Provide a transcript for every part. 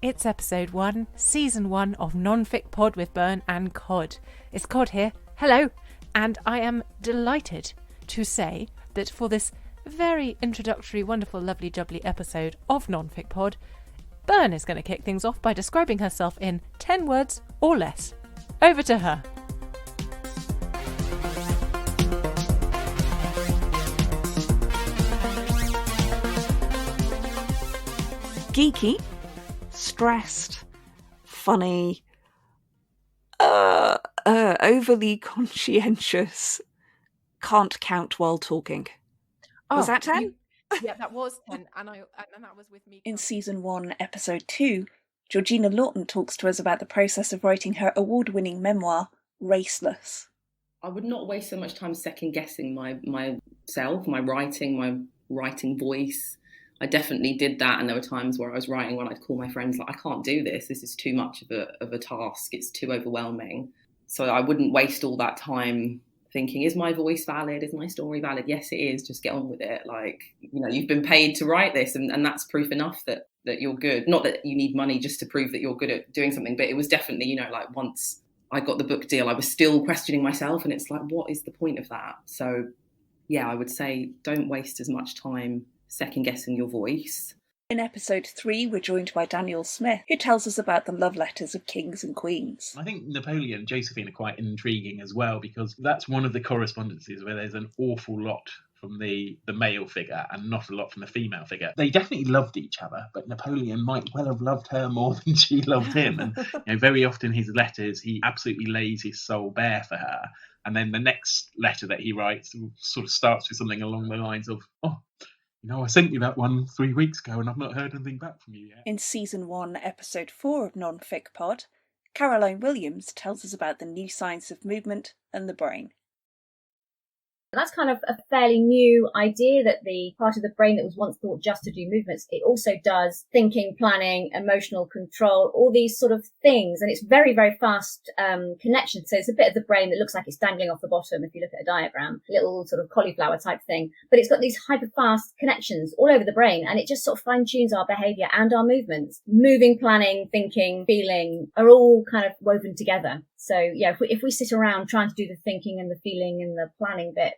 It's episode 1, season 1 of NonFicPod with Bern and Cod. It's Cod here. Hello. And I am delighted to say that for this very introductory, wonderful, lovely, jubbly episode of NonFicPod, Bern is going to kick things off by describing herself in 10 words or less. Over to her. Geeky, stressed, funny, overly conscientious, can't count while talking. Was that 10? Yeah, that was 10, and that was with me. In season 1, episode 2, Georgina Lawton talks to us about the process of writing her award-winning memoir, Raceless. I would not waste so much time second-guessing myself, my writing voice. I definitely did that, and there were times where I was writing when I'd call my friends like, I can't do this. This is too much of a task. It's too overwhelming. So I wouldn't waste all that time thinking, is my voice valid? Is my story valid? Yes, it is. Just get on with it. Like, you've been paid to write this, and that's proof enough that you're good. Not that you need money just to prove that you're good at doing something, but it was definitely, like once I got the book deal, I was still questioning myself, and it's like, what is the point of that? So yeah, I would say don't waste as much time second-guessing your voice. In episode 3, we're joined by Daniel Smith, who tells us about the love letters of kings and queens. I think Napoleon and Josephine are quite intriguing as well, because that's one of the correspondences where there's an awful lot from the male figure and not a lot from the female figure. They definitely loved each other, but Napoleon might well have loved her more than she loved him. And very often his letters, he absolutely lays his soul bare for her. And then the next letter that he writes sort of starts with something along the lines of, I sent you that one 3 weeks ago and I've not heard anything back from you yet. In season 1, episode 4 of NonFicPod, Caroline Williams tells us about the new science of movement and the brain. That's kind of a fairly new idea, that the part of the brain that was once thought just to do movements, it also does thinking, planning, emotional control, all these sort of things. And it's very, very fast connections. So it's a bit of the brain that looks like it's dangling off the bottom if you look at a diagram, a little sort of cauliflower type thing. But it's got these hyper fast connections all over the brain, and it just sort of fine tunes our behaviour and our movements. Moving, planning, thinking, feeling are all kind of woven together. So yeah, if we sit around trying to do the thinking and the feeling and the planning bit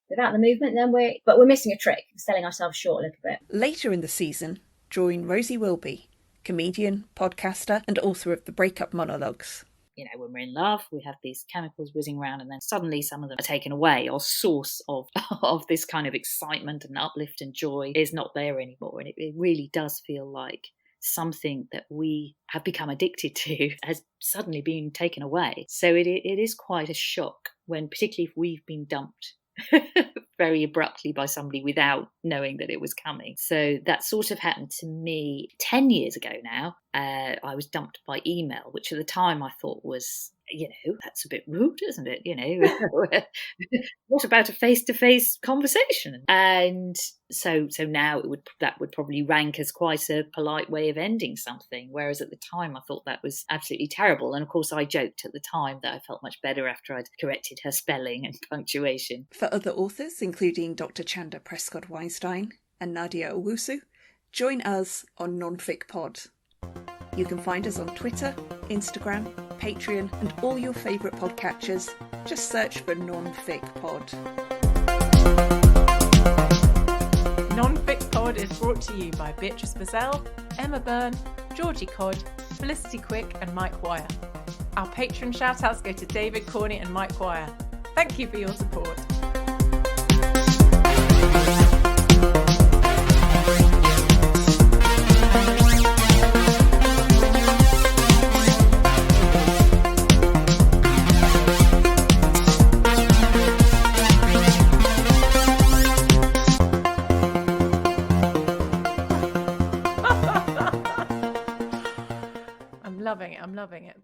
without the movement, then we're missing a trick, selling ourselves short a little bit. Later in the season, join Rosie Wilby, comedian, podcaster, and author of the Breakup Monologues. When we're in love, we have these chemicals whizzing around, and then suddenly some of them are taken away. Our source of this kind of excitement and uplift and joy is not there anymore, and it really does feel like something that we have become addicted to has suddenly been taken away. So it is quite a shock when, particularly if we've been dumped very abruptly by somebody without knowing that it was coming. So that sort of happened to me 10 years ago now. I was dumped by email, which at the time I thought was, that's a bit rude, isn't it? What about a face-to-face conversation? And so now that would probably rank as quite a polite way of ending something, whereas at the time I thought that was absolutely terrible. And of course I joked at the time that I felt much better after I'd corrected her spelling and punctuation. For other authors, including Dr. Chanda Prescott-Weinstein and Nadia Owusu, join us on NonFicPod. You can find us on Twitter, Instagram, Patreon, and all your favourite podcatchers. Just search for NonFicPod. NonFicPod is brought to you by Beatrice Bazell, Emma Byrne, Georgie Cod, Felicity Quick, and Mike Wire. Our patron shout-outs go to David Corney and Mike Wire. Thank you for your support. I'm loving it.